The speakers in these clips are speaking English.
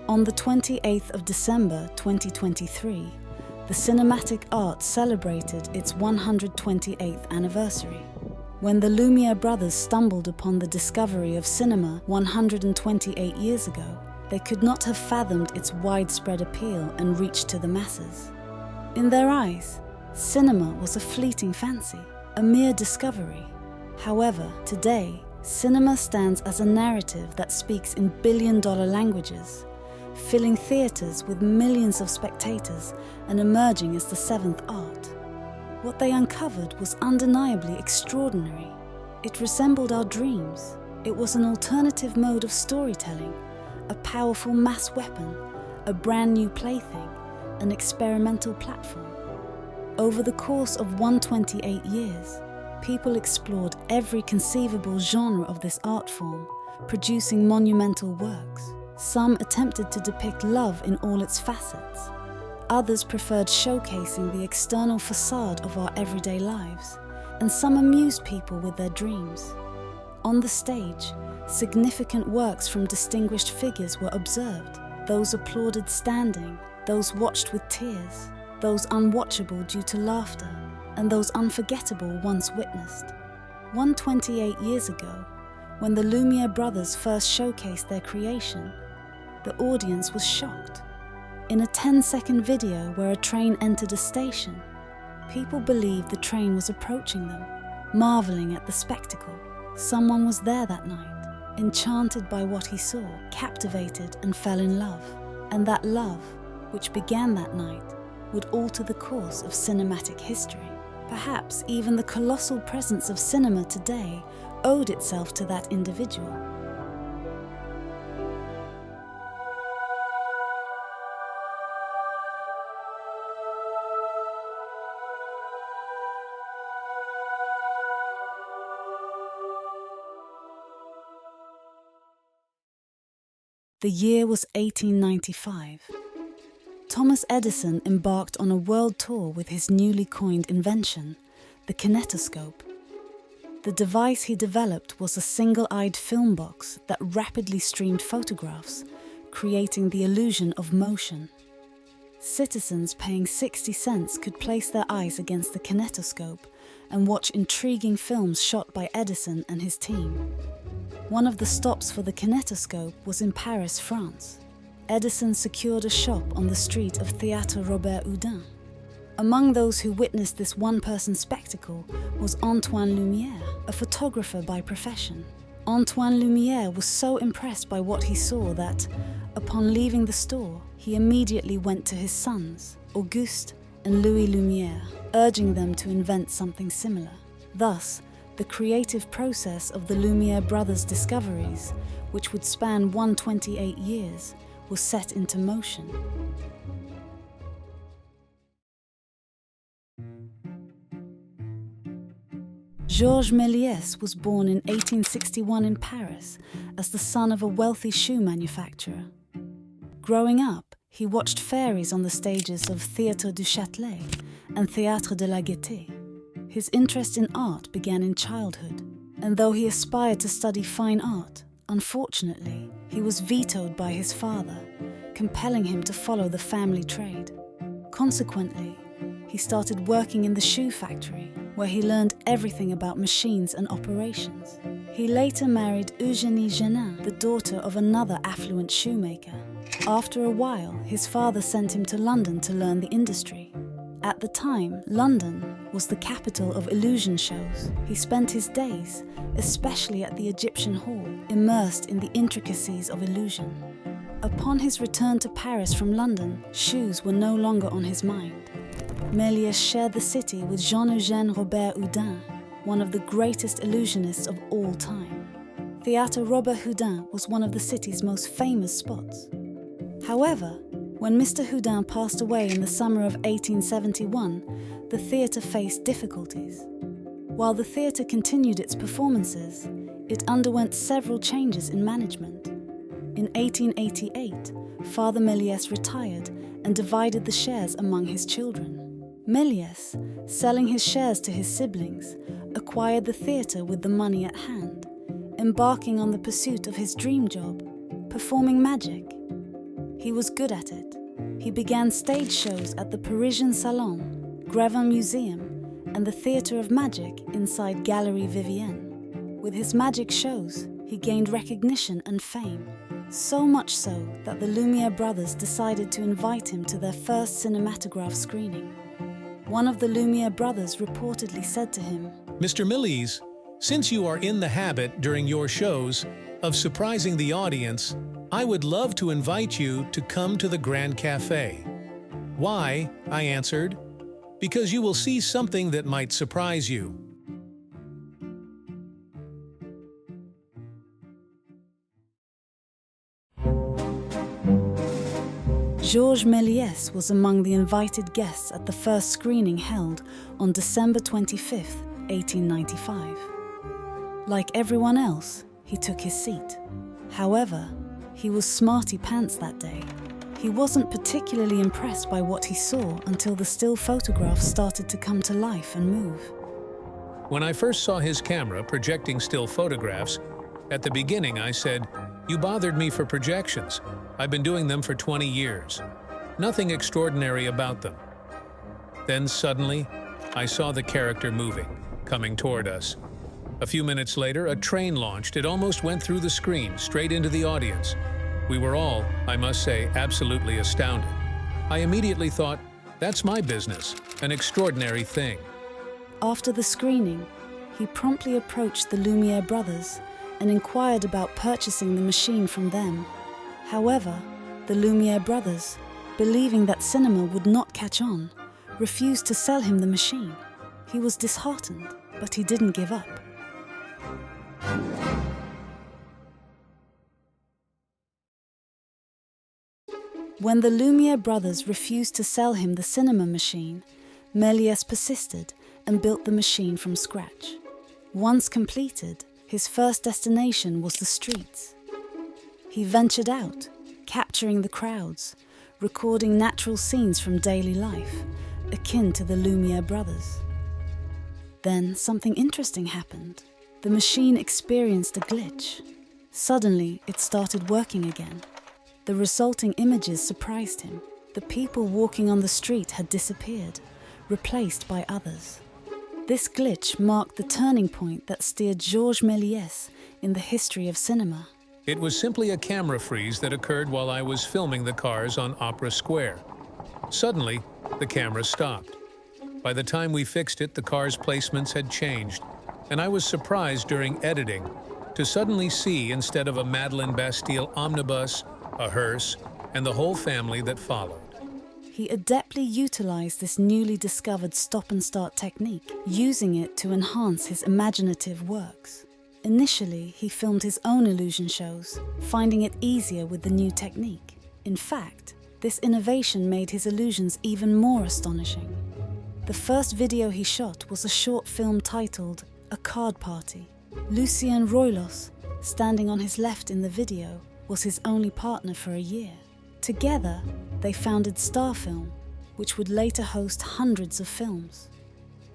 On the 28th of December 2023, the cinematic art celebrated its 128th anniversary. When the Lumiere brothers stumbled upon the discovery of cinema 128 years ago, they could not have fathomed its widespread appeal and reach to the masses. In their eyes, cinema was a fleeting fancy, a mere discovery. However, today, cinema stands as a narrative that speaks in billion-dollar languages, filling theatres with millions of spectators and emerging as the seventh art. What they uncovered was undeniably extraordinary. It resembled our dreams. It was an alternative mode of storytelling, a powerful mass weapon, a brand new plaything, an experimental platform. Over the course of 128 years, people explored every conceivable genre of this art form, producing monumental works. Some attempted to depict love in all its facets. Others preferred showcasing the external facade of our everyday lives, and some amused people with their dreams. On the stage, significant works from distinguished figures were observed, those applauded standing, those watched with tears, those unwatchable due to laughter, and those unforgettable once witnessed. 128 years ago, when the Lumiere brothers first showcased their creation, the audience was shocked. In a 10-second video where a train entered a station, people believed the train was approaching them, marveling at the spectacle. Someone was there that night, enchanted by what he saw, captivated and fell in love. And that love, which began that night, would alter the course of cinematic history. Perhaps even the colossal presence of cinema today owed itself to that individual. The year was 1895. Thomas Edison embarked on a world tour with his newly coined invention, the kinetoscope. The device he developed was a single-eyed film box that rapidly streamed photographs, creating the illusion of motion. Citizens paying 60 cents could place their eyes against the kinetoscope and watch intriguing films shot by Edison and his team. One of the stops for the kinetoscope was in Paris, France. Edison secured a shop on the street of Théâtre Robert Houdin. Among those who witnessed this one-person spectacle was Antoine Lumière, a photographer by profession. Antoine Lumière was so impressed by what he saw that, upon leaving the store, he immediately went to his sons, Auguste and Louis Lumière, urging them to invent something similar. Thus, the creative process of the Lumière brothers' discoveries, which would span 128 years, was set into motion. Georges Méliès was born in 1861 in Paris as the son of a wealthy shoe manufacturer. Growing up, he watched fairies on the stages of Théâtre du Châtelet and Théâtre de la Gaîté. His interest in art began in childhood, and though he aspired to study fine art, unfortunately, he was vetoed by his father, compelling him to follow the family trade. Consequently, he started working in the shoe factory, where he learned everything about machines and operations. He later married Eugénie Genin, the daughter of another affluent shoemaker. After a while, his father sent him to London to learn the industry. At the time, London was the capital of illusion shows. He spent his days, especially at the Egyptian Hall, immersed in the intricacies of illusion. Upon his return to Paris from London, shoes were no longer on his mind. Méliès shared the city with Jean-Eugène Robert Houdin, one of the greatest illusionists of all time. Théâtre Robert Houdin was one of the city's most famous spots. However, when Mr. Houdin passed away in the summer of 1871, the theatre faced difficulties. While the theatre continued its performances, it underwent several changes in management. In 1888, Father Méliès retired and divided the shares among his children. Méliès, selling his shares to his siblings, acquired the theatre with the money at hand, embarking on the pursuit of his dream job, performing magic. He was good at it. He began stage shows at the Parisian Salon, Grevin Museum, and the Theatre of Magic inside Galerie Vivienne. With his magic shows, he gained recognition and fame, so much so that the Lumiere brothers decided to invite him to their first cinematograph screening. One of the Lumiere brothers reportedly said to him, "Mr. Méliès, since you are in the habit during your shows of surprising the audience, I would love to invite you to come to the Grand Café." "Why?" I answered. "Because you will see something that might surprise you." Georges Méliès was among the invited guests at the first screening held on December 25, 1895. Like everyone else, he took his seat. However, he was smarty pants that day. He wasn't particularly impressed by what he saw until the still photographs started to come to life and move. When I first saw his camera projecting still photographs, at the beginning I said, "You bothered me for projections. I've been doing them for 20 years. Nothing extraordinary about them." Then suddenly, I saw the character moving, coming toward us. A few minutes later, a train launched. It almost went through the screen, straight into the audience. We were all, I must say, absolutely astounded. I immediately thought, that's my business, an extraordinary thing. After the screening, he promptly approached the Lumiere brothers and inquired about purchasing the machine from them. However, the Lumiere brothers, believing that cinema would not catch on, refused to sell him the machine. He was disheartened, but he didn't give up. When the Lumiere brothers refused to sell him the cinema machine, Méliès persisted and built the machine from scratch. Once completed, his first destination was the streets. He ventured out, capturing the crowds, recording natural scenes from daily life, akin to the Lumiere brothers. Then something interesting happened. The machine experienced a glitch. Suddenly, it started working again. The resulting images surprised him. The people walking on the street had disappeared, replaced by others. This glitch marked the turning point that steered Georges Méliès in the history of cinema. It was simply a camera freeze that occurred while I was filming the cars on Opera Square. Suddenly, the camera stopped. By the time we fixed it, the cars' placements had changed, and I was surprised during editing to suddenly see, instead of a Madeleine Bastille omnibus, a hearse, and the whole family that followed. He adeptly utilized this newly discovered stop-and-start technique, using it to enhance his imaginative works. Initially, he filmed his own illusion shows, finding it easier with the new technique. In fact, this innovation made his illusions even more astonishing. The first video he shot was a short film titled A Card Party. Lucien Roilos, standing on his left in the video, was his only partner for a year. Together, they founded Starfilm, which would later host hundreds of films.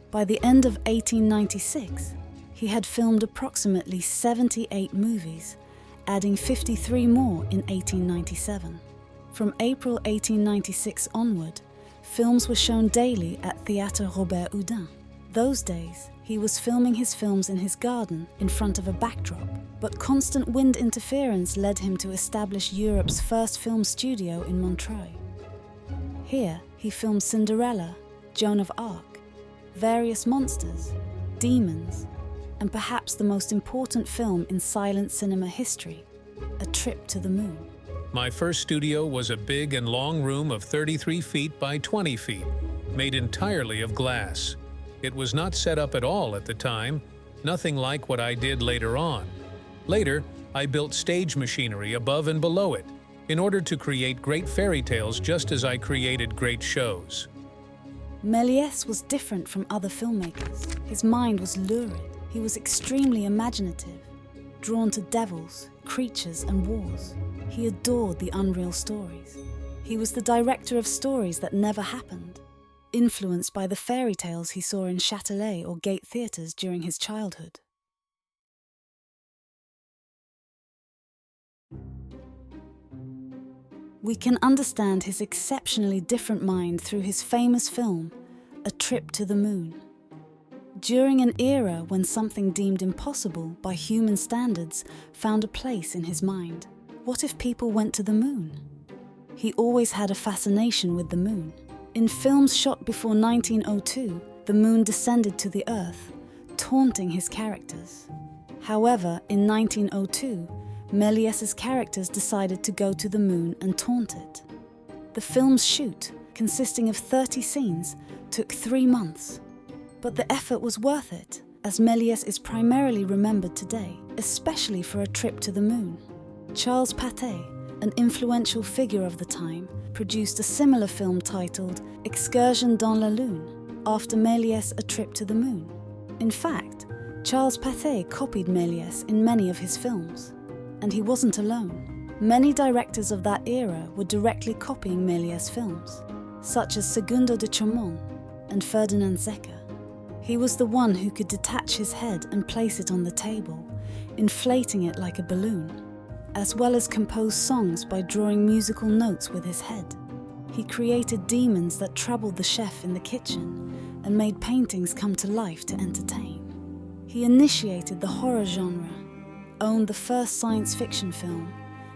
By the end of 1896, he had filmed approximately 78 movies, adding 53 more in 1897. From April 1896 onward, films were shown daily at Théâtre Robert Houdin. Those days, he was filming his films in his garden in front of a backdrop, but constant wind interference led him to establish Europe's first film studio in Montreuil. Here, he filmed Cinderella, Joan of Arc, various monsters, demons, and perhaps the most important film in silent cinema history, A Trip to the Moon. My first studio was a big and long room of 33 feet by 20 feet, made entirely of glass. It was not set up at all at the time, nothing like what I did later on. Later, I built stage machinery above and below it, in order to create great fairy tales just as I created great shows. Méliès was different from other filmmakers. His mind was lurid. He was extremely imaginative, drawn to devils, creatures, and wars. He adored the unreal stories. He was the director of stories that never happened, influenced by the fairy tales he saw in Châtelet or Gate theatres during his childhood. We can understand his exceptionally different mind through his famous film, A Trip to the Moon. During an era when something deemed impossible by human standards found a place in his mind. What if people went to the moon? He always had a fascination with the moon. In films shot before 1902, the moon descended to the Earth, taunting his characters. However, in 1902, Méliès's characters decided to go to the moon and taunt it. The film's shoot, consisting of 30 scenes, took 3 months. But the effort was worth it, as Méliès is primarily remembered today, especially for A Trip to the Moon. Charles Pathé, an influential figure of the time, produced a similar film titled Excursion dans la Lune, after Méliès' A Trip to the Moon. In fact, Charles Pathé copied Méliès in many of his films. And he wasn't alone. Many directors of that era were directly copying Méliès' films, such as Segundo de Chaumont and Ferdinand Zecker. He was the one who could detach his head and place it on the table, inflating it like a balloon, as well as compose songs by drawing musical notes with his head. He created demons that troubled the chef in the kitchen and made paintings come to life to entertain. He initiated the horror genre, owned the first science fiction film,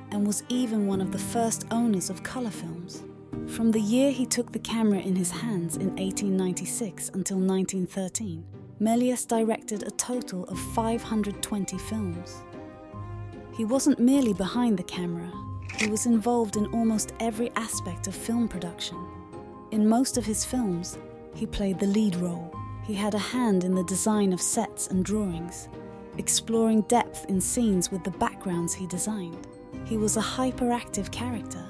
and was even one of the first owners of colour films. From the year he took the camera in his hands in 1896 until 1913, Méliès directed a total of 520 films. He wasn't merely behind the camera, he was involved in almost every aspect of film production. In most of his films, he played the lead role. He had a hand in the design of sets and drawings, exploring depth in scenes with the backgrounds he designed. He was a hyperactive character.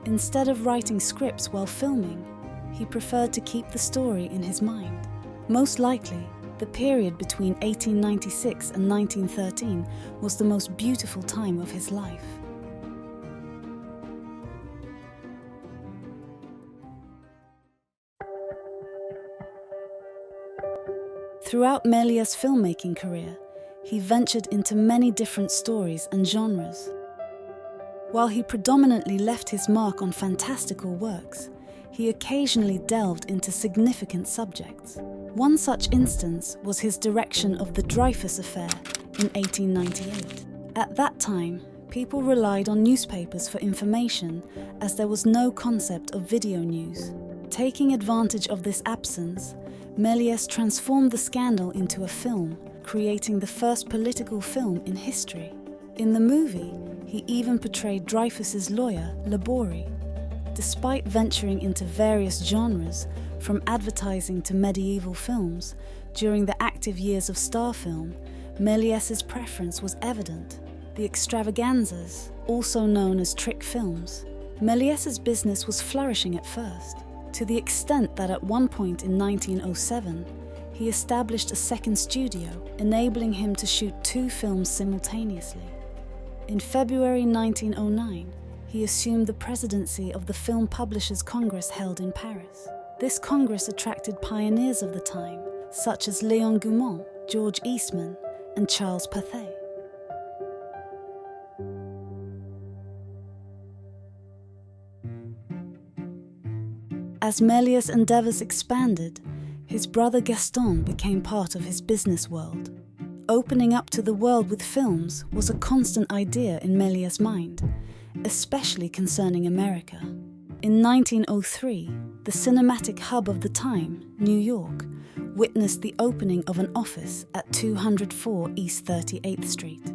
Instead of writing scripts while filming, he preferred to keep the story in his mind. Most likely, the period between 1896 and 1913 was the most beautiful time of his life. Throughout Méliès' filmmaking career, he ventured into many different stories and genres. While he predominantly left his mark on fantastical works, he occasionally delved into significant subjects. One such instance was his direction of the Dreyfus Affair in 1898. At that time, people relied on newspapers for information as there was no concept of video news. Taking advantage of this absence, Méliès transformed the scandal into a film, creating the first political film in history. In the movie, he even portrayed Dreyfus's lawyer, Laborie. Despite venturing into various genres, from advertising to medieval films, during the active years of star film, Méliès's preference was evident. The Extravaganzas, also known as trick films. Méliès's business was flourishing at first, to the extent that at one point in 1907, he established a second studio, enabling him to shoot 2 films simultaneously. In February 1909, he assumed the presidency of the Film Publishers Congress held in Paris. This congress attracted pioneers of the time, such as Léon Gaumont, George Eastman, and Charles Pathé. As Méliès' endeavours expanded, his brother Gaston became part of his business world. Opening up to the world with films was a constant idea in Méliès' mind, especially concerning America. In 1903, the cinematic hub of the time, New York, witnessed the opening of an office at 204 East 38th Street.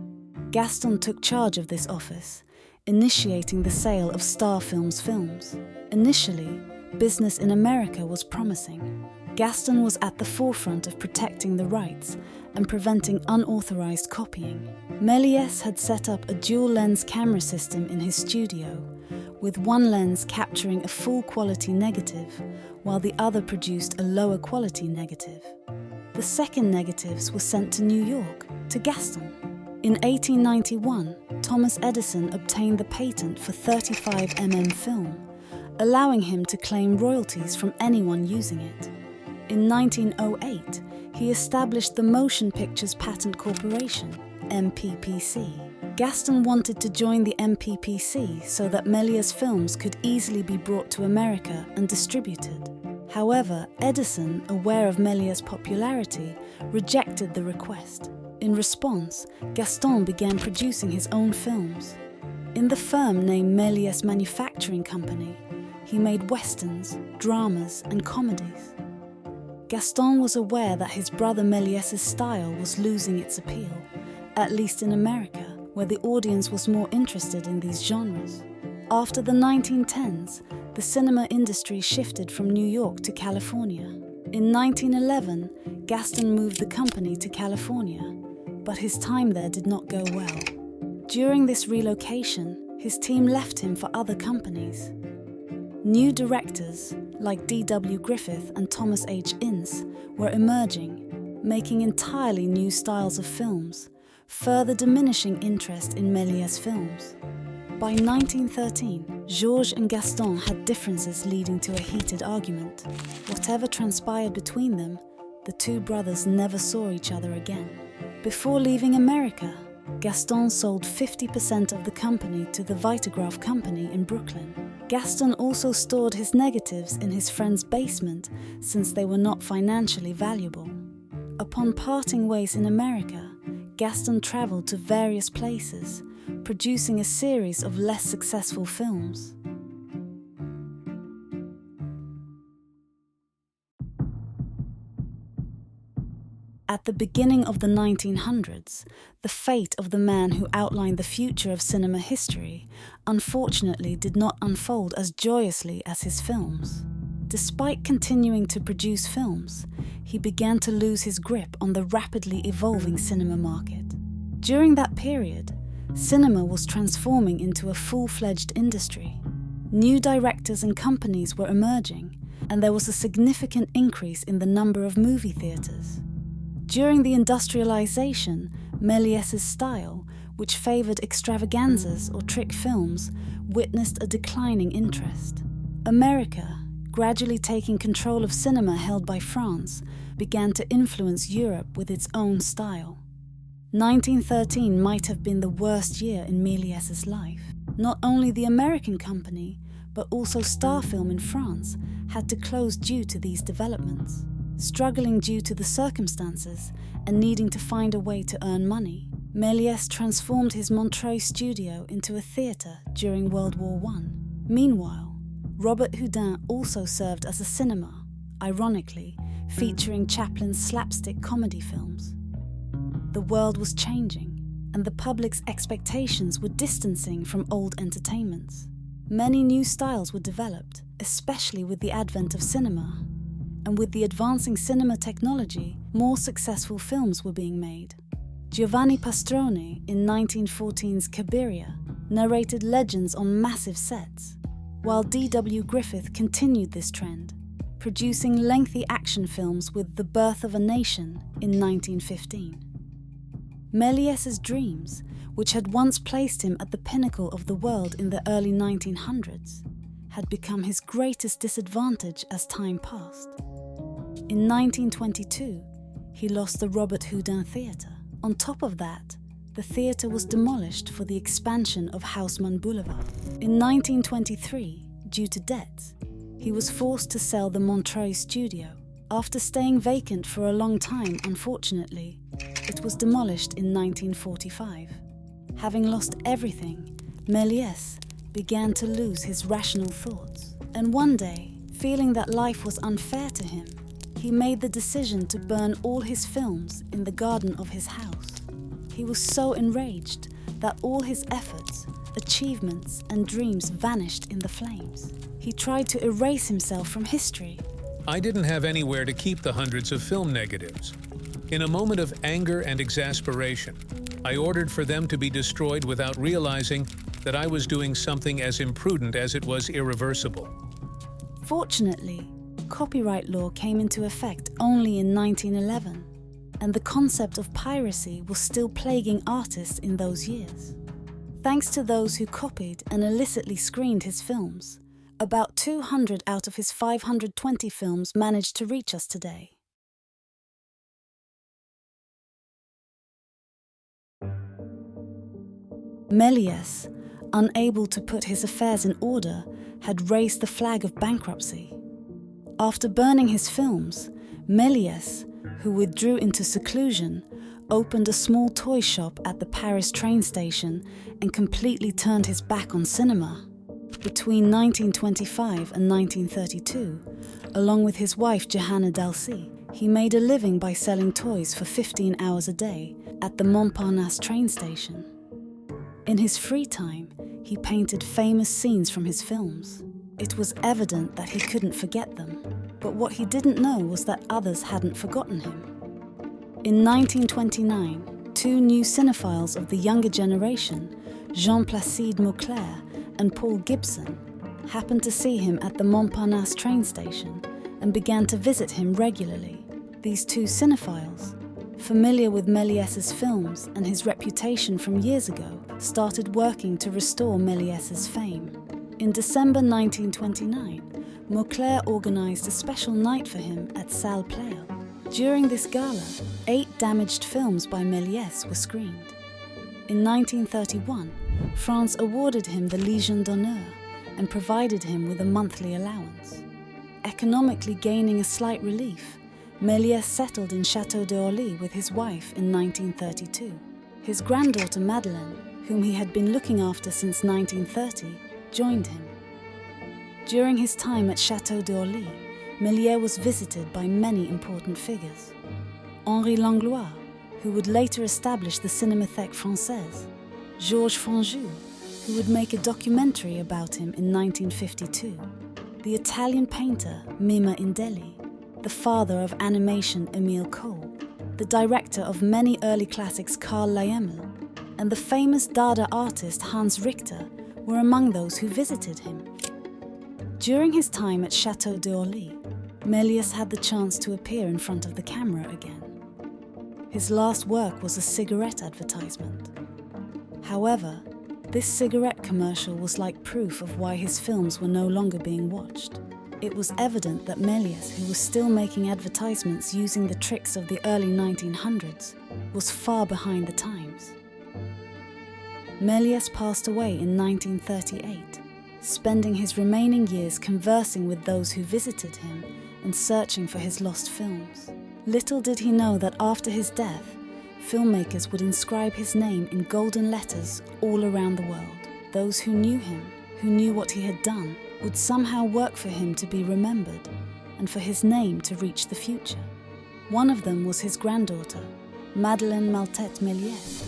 Gaston took charge of this office, initiating the sale of Star Films films. Initially, business in America was promising. Gaston was at the forefront of protecting the rights and preventing unauthorized copying. Méliès had set up a dual-lens camera system in his studio, with one lens capturing a full-quality negative, while the other produced a lower-quality negative. The second negatives were sent to New York, to Gaston. In 1891, Thomas Edison obtained the patent for 35mm film, allowing him to claim royalties from anyone using it. In 1908, he established the Motion Pictures Patent Corporation, MPPC. Gaston wanted to join the MPPC so that Méliès films could easily be brought to America and distributed. However, Edison, aware of Méliès' popularity, rejected the request. In response, Gaston began producing his own films. In the firm named Méliès Manufacturing Company, he made westerns, dramas, and comedies. Gaston was aware that his brother Méliès' style was losing its appeal, at least in America, where the audience was more interested in these genres. After the 1910s, the cinema industry shifted from New York to California. In 1911, Gaston moved the company to California, but his time there did not go well. During this relocation, his team left him for other companies. New directors, like D.W. Griffith and Thomas H. Ince, were emerging, making entirely new styles of films, further diminishing interest in Méliès films. By 1913, Georges and Gaston had differences leading to a heated argument. Whatever transpired between them, the two brothers never saw each other again. Before leaving America, Gaston sold 50% of the company to the Vitagraph Company in Brooklyn. Gaston also stored his negatives in his friend's basement since they were not financially valuable. Upon parting ways in America, Gaston traveled to various places, producing a series of less successful films. At the beginning of the 1900s, the fate of the man who outlined the future of cinema history unfortunately did not unfold as joyously as his films. Despite continuing to produce films, he began to lose his grip on the rapidly evolving cinema market. During that period, cinema was transforming into a full-fledged industry. New directors and companies were emerging, and there was a significant increase in the number of movie theaters. During the industrialization, Méliès' style, which favored extravaganzas or trick films, witnessed a declining interest. America, gradually taking control of cinema held by France, began to influence Europe with its own style. 1913 might have been the worst year in Méliès' life. Not only the American company, but also Starfilm in France had to close due to these developments. Struggling due to the circumstances and needing to find a way to earn money, Méliès transformed his Montreuil studio into a theatre during World War I. Meanwhile, Robert Houdin also served as a cinema, ironically, featuring Chaplin's slapstick comedy films. The world was changing, and the public's expectations were distancing from old entertainments. Many new styles were developed, especially with the advent of cinema. And with the advancing cinema technology, more successful films were being made. Giovanni Pastrone, in 1914's Cabiria, narrated legends on massive sets, while D.W. Griffith continued this trend, producing lengthy action films with The Birth of a Nation in 1915. Méliès' dreams, which had once placed him at the pinnacle of the world in the early 1900s, had become his greatest disadvantage as time passed. In 1922, he lost the Robert Houdin Theatre. On top of that, the theatre was demolished for the expansion of Haussmann Boulevard. In 1923, due to debts, he was forced to sell the Montreuil studio. After staying vacant for a long time, unfortunately, it was demolished in 1945. Having lost everything, Méliès began to lose his rational thoughts. And one day, feeling that life was unfair to him, he made the decision to burn all his films in the garden of his house. He was so enraged that all his efforts, achievements, and dreams vanished in the flames. He tried to erase himself from history. I didn't have anywhere to keep the hundreds of film negatives. In a moment of anger and exasperation, I ordered for them to be destroyed without realizing that I was doing something as imprudent as it was irreversible. Fortunately, copyright law came into effect only in 1911, and the concept of piracy was still plaguing artists in those years. Thanks to those who copied and illicitly screened his films, about 200 out of his 520 films managed to reach us today. Méliès, unable to put his affairs in order, had raised the flag of bankruptcy. After burning his films, Méliès, who withdrew into seclusion, opened a small toy shop at the Paris train station and completely turned his back on cinema. Between 1925 and 1932, along with his wife Johanna Dalcy, he made a living by selling toys for 15 hours a day at the Montparnasse train station. In his free time, he painted famous scenes from his films. It was evident that he couldn't forget them, but what he didn't know was that others hadn't forgotten him. In 1929, two new cinephiles of the younger generation, Jean-Placide Mauclair and Paul Gibson, happened to see him at the Montparnasse train station and began to visit him regularly. These two cinephiles, familiar with Méliès's films and his reputation from years ago, started working to restore Méliès's fame. In December 1929, Mauclair organised a special night for him at Salle Pleyel. During this gala, 8 damaged films by Méliès were screened. In 1931, France awarded him the Légion d'honneur and provided him with a monthly allowance. Economically gaining a slight relief, Méliès settled in Château d'Orly with his wife in 1932. His granddaughter Madeleine, whom he had been looking after since 1930, joined him. During his time at Château d'Orly, Méliès was visited by many important figures. Henri Langlois, who would later establish the Cinémathèque Française, Georges Franju, who would make a documentary about him in 1952, the Italian painter Mima Indeli, the father of animation Emile Cole, the director of many early classics Karl Laemmel, and the famous Dada artist Hans Richter were among those who visited him. During his time at Château d'Orly, Méliès had the chance to appear in front of the camera again. His last work was a cigarette advertisement. However, this cigarette commercial was like proof of why his films were no longer being watched. It was evident that Méliès, who was still making advertisements using the tricks of the early 1900s, was far behind the times. Méliès passed away in 1938, spending his remaining years conversing with those who visited him and searching for his lost films. Little did he know that after his death, filmmakers would inscribe his name in golden letters all around the world. Those who knew him, who knew what he had done, would somehow work for him to be remembered and for his name to reach the future. One of them was his granddaughter, Madeleine Maltête Méliès.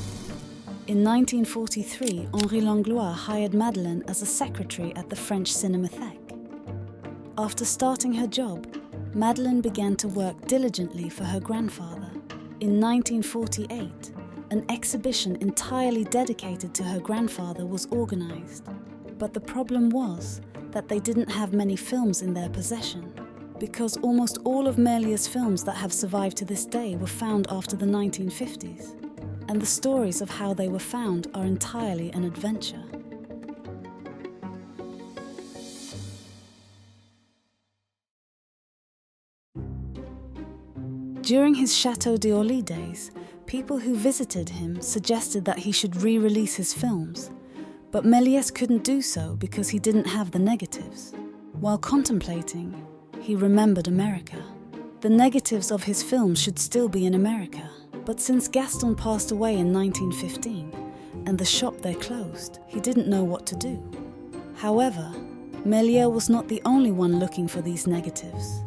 In 1943, Henri Langlois hired Madeleine as a secretary at the French Cinémathèque. After starting her job, Madeleine began to work diligently for her grandfather. In 1948, an exhibition entirely dedicated to her grandfather was organized. But the problem was that they didn't have many films in their possession, because almost all of Méliès' films that have survived to this day were found after the 1950s, and the stories of how they were found are entirely an adventure. During his Château d'Orly days, people who visited him suggested that he should re-release his films, but Méliès couldn't do so because he didn't have the negatives. While contemplating, he remembered America. The negatives of his films should still be in America, but since Gaston passed away in 1915 and the shop there closed, he didn't know what to do. However, Méliès was not the only one looking for these negatives.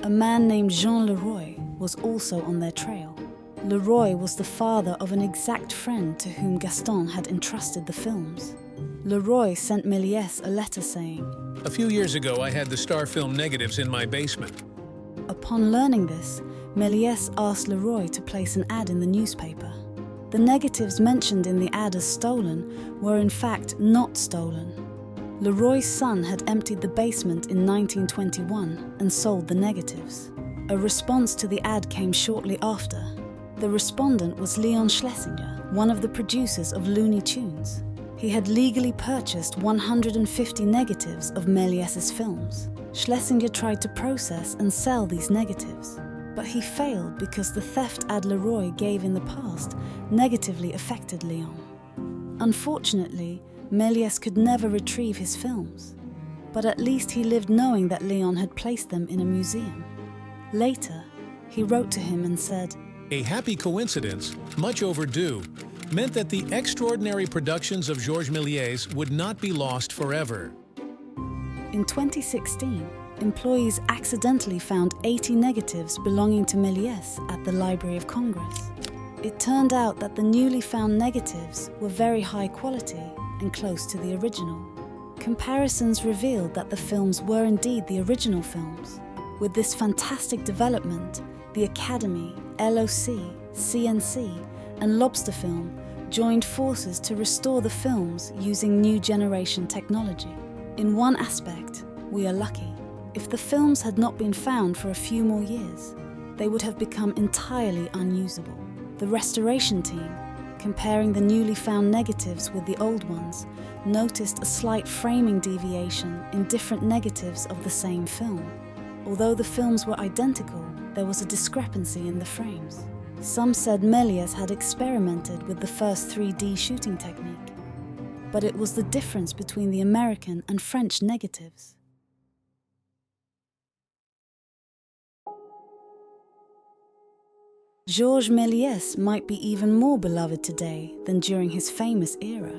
A man named Jean Leroy was also on their trail. Leroy was the father of an exact friend to whom Gaston had entrusted the films. Leroy sent Méliès a letter saying, "A few years ago, I had the Star film negatives in my basement." Upon learning this, Méliès asked Leroy to place an ad in the newspaper. The negatives mentioned in the ad as stolen were in fact not stolen. Leroy's son had emptied the basement in 1921 and sold the negatives. A response to the ad came shortly after. The respondent was Leon Schlesinger, one of the producers of Looney Tunes. He had legally purchased 150 negatives of Méliès's films. Schlesinger tried to process and sell these negatives, but he failed because the theft ad Leroy gave in the past negatively affected Leon. Unfortunately, Méliès could never retrieve his films, but at least he lived knowing that Leon had placed them in a museum. Later, he wrote to him and said, "A happy coincidence, much overdue, meant that the extraordinary productions of Georges Méliès would not be lost forever." In 2016, employees accidentally found 80 negatives belonging to Méliès at the Library of Congress. It turned out that the newly found negatives were very high quality and close to the original. Comparisons revealed that the films were indeed the original films. With this fantastic development, the Academy, LOC, CNC, and Lobster Film joined forces to restore the films using new generation technology. In one aspect, we are lucky. If the films had not been found for a few more years, they would have become entirely unusable. The restoration team, comparing the newly found negatives with the old ones, noticed a slight framing deviation in different negatives of the same film. Although the films were identical, there was a discrepancy in the frames. Some said Méliès had experimented with the first 3D shooting technique, but it was the difference between the American and French negatives. Georges Méliès might be even more beloved today than during his famous era.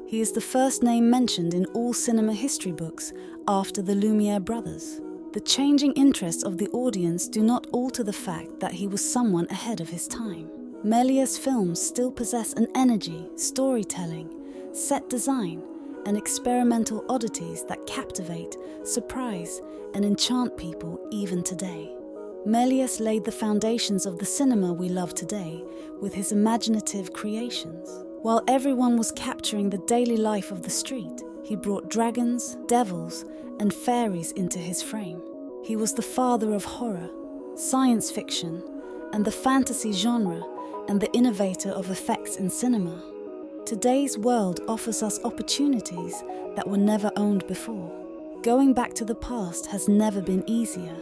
He is the first name mentioned in all cinema history books after the Lumière brothers. The changing interests of the audience do not alter the fact that he was someone ahead of his time. Méliès films still possess an energy, storytelling, set design, and experimental oddities that captivate, surprise, and enchant people even today. Méliès laid the foundations of the cinema we love today with his imaginative creations. While everyone was capturing the daily life of the street, he brought dragons, devils, and fairies into his frame. He was the father of horror, science fiction, and the fantasy genre, and the innovator of effects in cinema. Today's world offers us opportunities that were never owned before. Going back to the past has never been easier.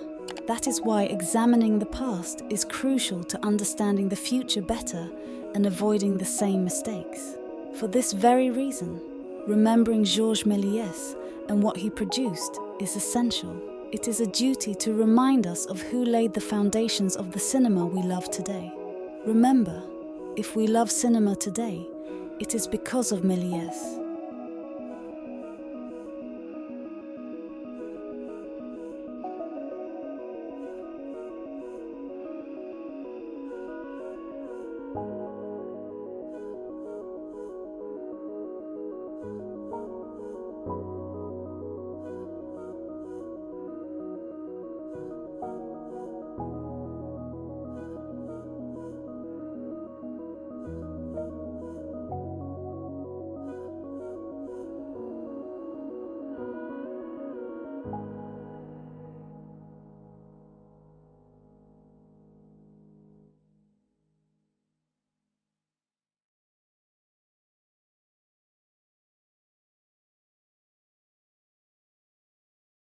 That is why examining the past is crucial to understanding the future better and avoiding the same mistakes. For this very reason, remembering Georges Méliès and what he produced is essential. It is a duty to remind us of who laid the foundations of the cinema we love today. Remember, if we love cinema today, it is because of Méliès.